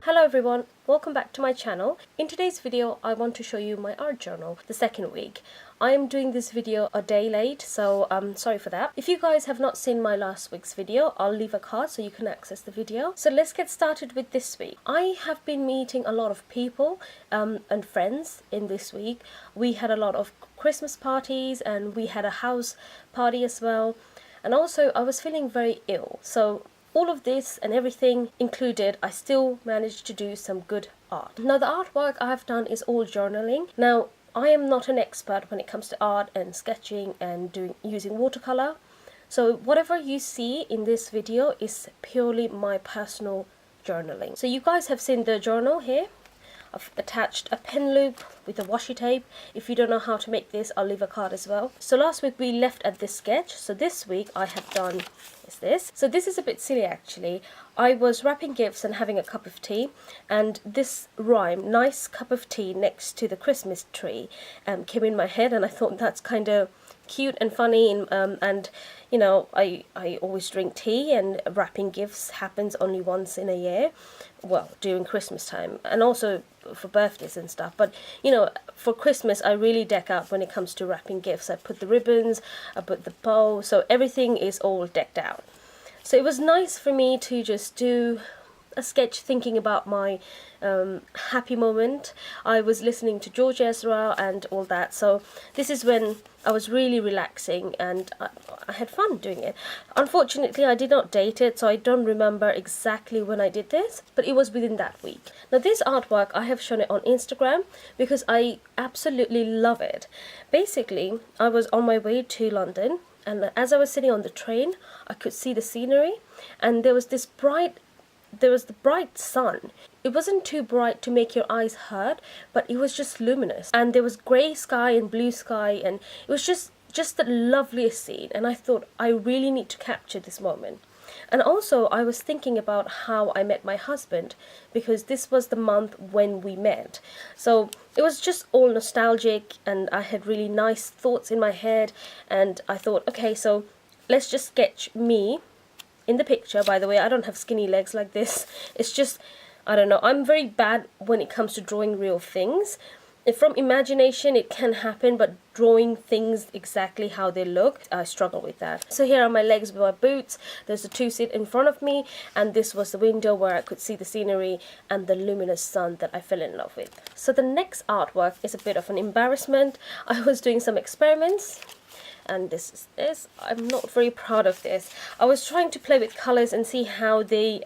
Hello everyone, welcome back to my channel. In today's video I want to show you my art journal, the second week. I am doing this video a day late, so I'm sorry for that. If you guys have not seen my last week's video, I'll leave a card so you can access the video. So let's get started with this week. I have been meeting a lot of people and friends in this week. We had a lot of Christmas parties and we had a house party as well. And also I was feeling very ill, so all of this and everything included, I still managed to do some good art. Now the artwork I have done is all journaling. Now I am not an expert when it comes to art and sketching and using watercolor. So whatever you see in this video is purely my personal journaling. So you guys have seen the journal here. I've attached a pen loop with a washi tape. If you don't know how to make this, I'll leave a card as well. So last week we left at this sketch. So this week I have done this. So this is a bit silly actually. I was wrapping gifts and having a cup of tea, and this rhyme, nice cup of tea next to the Christmas tree, came in my head, and I thought that's kind of cute and funny, and you know, I always drink tea, and wrapping gifts happens only once in a year, well, during Christmas time, and also for birthdays and stuff. But you know, for Christmas I really deck out when it comes to wrapping gifts. I put the ribbons, I put the bow, so everything is all decked out. So it was nice for me to just do a sketch thinking about my happy moment. I was listening to George Ezra and all that, so this is when I was really relaxing and I had fun doing it. Unfortunately I did not date it, so I don't remember exactly when I did this, but it was within that week. Now this artwork, I have shown it on Instagram because I absolutely love it. Basically I was on my way to London, and as I was sitting on the train I could see the scenery, and there was the bright sun. It wasn't too bright to make your eyes hurt, but it was just luminous, and there was grey sky and blue sky, and it was just the loveliest scene, and I thought I really need to capture this moment. And also I was thinking about how I met my husband, because this was the month when we met. So it was just all nostalgic, and I had really nice thoughts in my head, and I thought, okay, so let's just sketch me in the picture. By the way, I don't have skinny legs like this. It's just, I don't know, I'm very bad when it comes to drawing real things. From imagination it can happen, but drawing things exactly how they look, I struggle with that. So here are my legs with my boots. There's a two-seat in front of me, and this was the window where I could see the scenery and the luminous sun that I fell in love with. So the next artwork is a bit of an embarrassment. I was doing some experiments, and this is this. I'm not very proud of this. I was trying to play with colors and see how they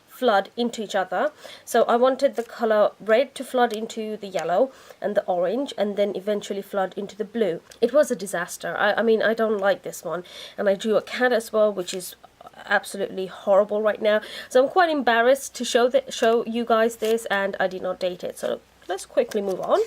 flood into each other. So I wanted the color red to flood into the yellow and the orange, and then eventually flood into the blue. It was a disaster. I mean, I don't like this one, and I drew a cat as well, which is absolutely horrible right now. So I'm quite embarrassed to show you guys this, and I did not date it. So let's quickly move on.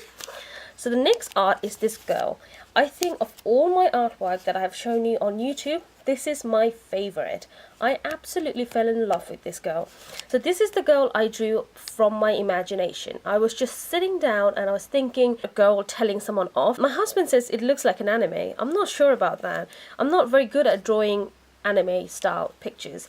So the next art is this girl. I think of all my artwork that I have shown you on YouTube, this is my favorite. I absolutely fell in love with this girl. So this is the girl I drew from my imagination. I was just sitting down and I was thinking a girl telling someone off. My husband says it looks like an anime. I'm not sure about that. I'm not very good at drawing anime style pictures.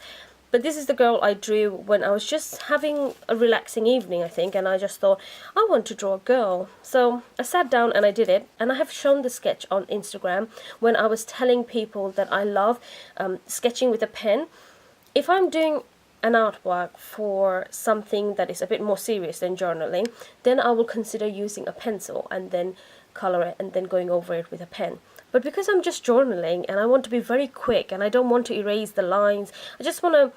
But this is the girl I drew when I was just having a relaxing evening, I think, and I just thought, I want to draw a girl. So I sat down and I did it, and I have shown the sketch on Instagram when I was telling people that I love sketching with a pen. If I'm doing an artwork for something that is a bit more serious than journaling, then I will consider using a pencil and then color it and then going over it with a pen. But because I'm just journaling and I want to be very quick and I don't want to erase the lines, I just want to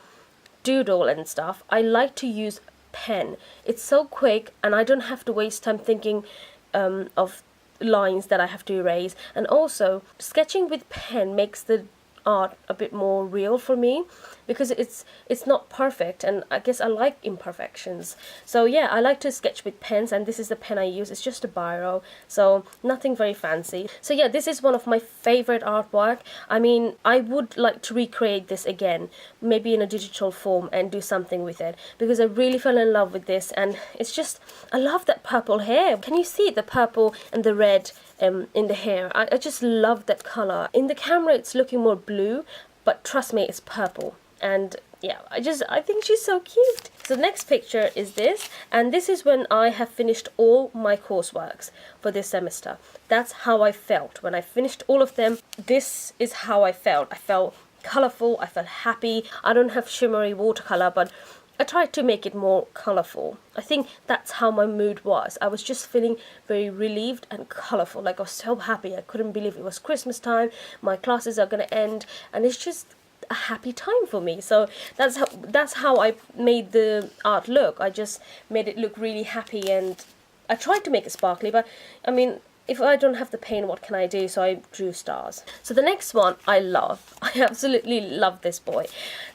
doodle and stuff, I like to use pen. It's so quick and I don't have to waste time thinking of lines that I have to erase. And also, sketching with pen makes the art a bit more real for me, because it's not perfect, and I guess I like imperfections. So yeah, I like to sketch with pens, and this is the pen I use. It's just a biro, so nothing very fancy. So yeah, this is one of my favorite artwork. I mean, I would like to recreate this again, maybe in a digital form, and do something with it, because I really fell in love with this. And it's just, I love that purple hair. Can you see the purple and the red in the hair? I just love that color. In the camera it's looking more blue, but trust me, it's purple. And yeah, I think she's so cute. So the next picture is this, and this is when I have finished all my courseworks for this semester. That's how I felt when I finished all of them. This is how I felt. I felt colourful, I felt happy. I don't have shimmery watercolour, but I tried to make it more colourful. I think that's how my mood was. I was just feeling very relieved and colourful. Like, I was so happy. I couldn't believe it was Christmas time. My classes are going to end, and it's just a happy time for me. So that's how I made the art look. I just made it look really happy, and I tried to make it sparkly, but I mean, if I don't have the paint, what can I do? So I drew stars. So the next one I love. I absolutely love this boy.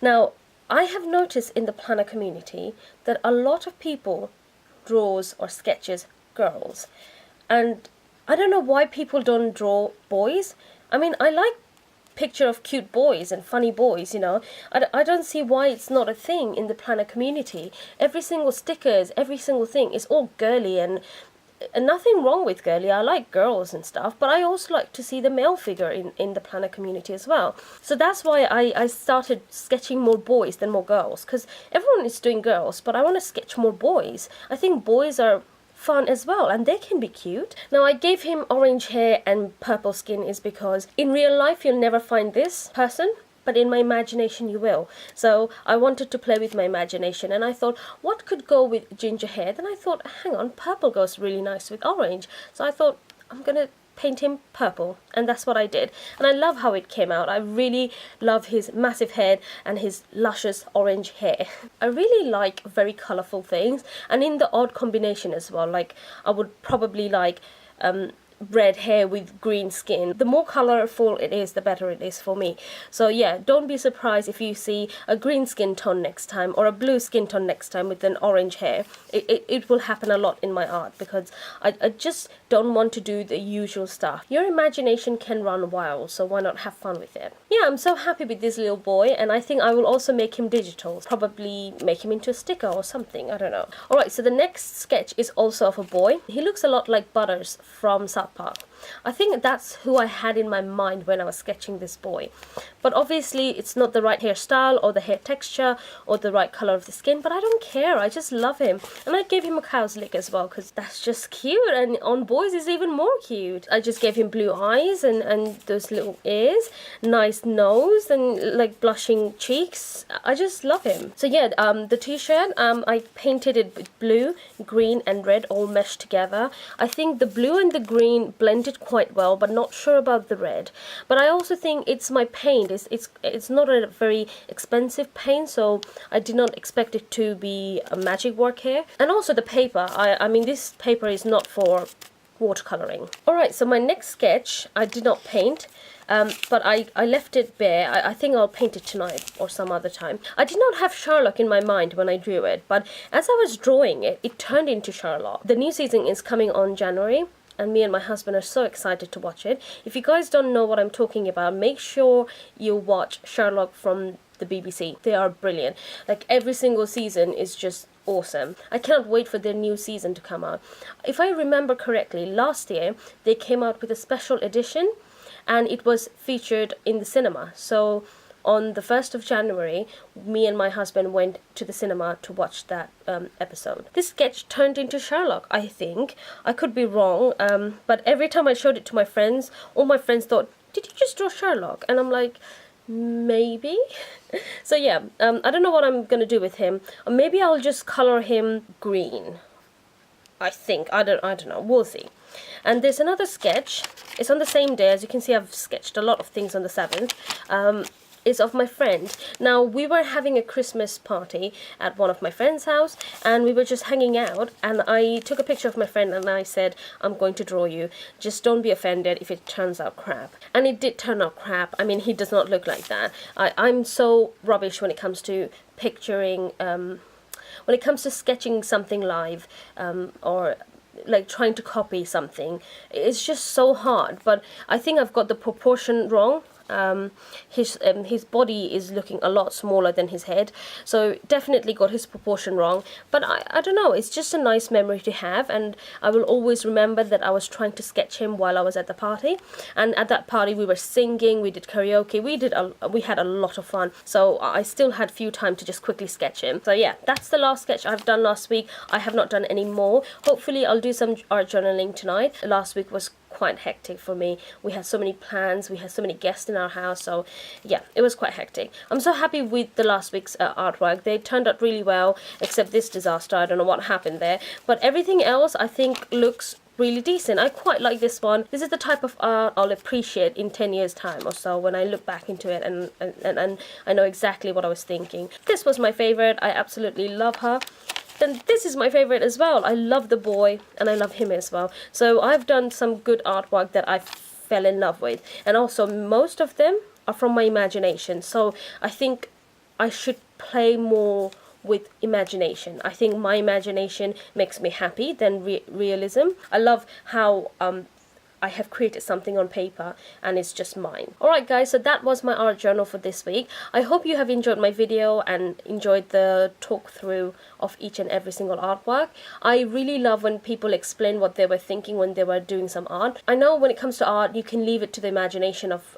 Now, I have noticed in the planner community that a lot of people draws or sketches girls, and I don't know why people don't draw boys. I mean, I like picture of cute boys and funny boys, you know. I don't see why it's not a thing in the planner community. Every single stickers, every single thing is all girly, and nothing wrong with girly. I like girls and stuff, but I also like to see the male figure in the planner community as well. So that's why I started sketching more boys than more girls, because everyone is doing girls, but I want to sketch more boys. I think boys are fun as well, and they can be cute. Now, I gave him orange hair and purple skin is because in real life you'll never find this person, but in my imagination you will. So I wanted to play with my imagination, and I thought, what could go with ginger hair? Then I thought, hang on, purple goes really nice with orange. So I thought, I'm gonna paint him purple, and that's what I did, and I love how it came out. I really love his massive head and his luscious orange hair. I really like very colourful things, and in the odd combination as well. Like, I would probably like red hair with green skin. The more colourful it is, the better it is for me. So yeah, don't be surprised if you see a green skin tone next time or a blue skin tone next time with an orange hair. It will happen a lot in my art, because I just don't want to do the usual stuff. Your imagination can run wild, so why not have fun with it? Yeah, I'm so happy with this little boy, and I think I will also make him digital. Probably make him into a sticker or something, I don't know. Alright, so the next sketch is also of a boy. He looks a lot like Butters from South Park. I think that's who I had in my mind when I was sketching this boy. But obviously it's not the right hairstyle or the hair texture or the right colour of the skin, but I don't care. I just love him. And I gave him a cow's lick as well, because that's just cute, and on boys is even more cute. I just gave him blue eyes and those little ears, nice nose, and like blushing cheeks. I just love him. So yeah, the t-shirt, I painted it with blue, green and red all meshed together. I think the blue and the green blended quite well, but not sure about the red. But I also think it's my paint. It's not a very expensive paint, so I did not expect it to be a magic work here. And also the paper. I mean, this paper is not for watercoloring. Alright, so my next sketch I did not paint, but I left it bare. I think I'll paint it tonight or some other time. I did not have Sherlock in my mind when I drew it, but as I was drawing it, it turned into Sherlock. The new season is coming on January, and me and my husband are so excited to watch it. If you guys don't know what I'm talking about, make sure you watch Sherlock from the BBC. They are brilliant. Like, every single season is just awesome. I cannot wait for their new season to come out. If I remember correctly, last year they came out with a special edition, and it was featured in the cinema. So on the 1st of January, me and my husband went to the cinema to watch that episode. This sketch turned into Sherlock, I think. I could be wrong, but every time I showed it to my friends, all my friends thought, did you just draw Sherlock? And I'm like, maybe. So yeah, I don't know what I'm gonna do with him. Or maybe I'll just color him green. I think. I don't know. We'll see. And there's another sketch. It's on the same day. As you can see, I've sketched a lot of things on the 7th. Is of my friend. Now, we were having a Christmas party at one of my friend's house, and we were just hanging out, and I took a picture of my friend and I said, I'm going to draw you. Just don't be offended if it turns out crap. And it did turn out crap. I mean, he does not look like that. I'm so rubbish when it comes to picturing, when it comes to sketching something live, or like trying to copy something. It's just so hard, but I think I've got the proportion wrong. his body is looking a lot smaller than his head, so definitely got his proportion wrong. But I don't know, it's just a nice memory to have, and I will always remember that I was trying to sketch him while I was at the party. And at that party we were singing, we did karaoke, we had a lot of fun, so I still had few time to just quickly sketch him. So yeah, that's the last sketch I've done last week. I have not done any more. Hopefully I'll do some art journaling tonight. Last week was quite hectic for me. We had so many plans, we had so many guests in our house, so yeah, it was quite hectic. I'm so happy with the last week's artwork. They turned out really well, except this disaster. I don't know what happened there, but everything else I think looks really decent. I quite like this one. This is the type of art I'll appreciate in 10 years time or so, when I look back into it and I know exactly what I was thinking. This was my favorite. I absolutely love her. Then this is my favorite as well. I love the boy and I love him as well. So I've done some good artwork that I fell in love with, and also most of them are from my imagination. So I think I should play more with imagination. I think my imagination makes me happy than realism. I love how I have created something on paper and it's just mine. Alright guys, so that was my art journal for this week. I hope you have enjoyed my video and enjoyed the talk through of each and every single artwork. I really love when people explain what they were thinking when they were doing some art. I know when it comes to art, you can leave it to the imagination of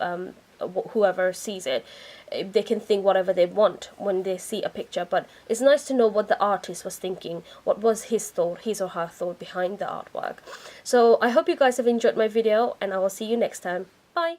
whoever sees it. They can think whatever they want when they see a picture, but it's nice to know what the artist was thinking, what was his or her thought behind the artwork. So I hope you guys have enjoyed my video, and I will see you next time. Bye!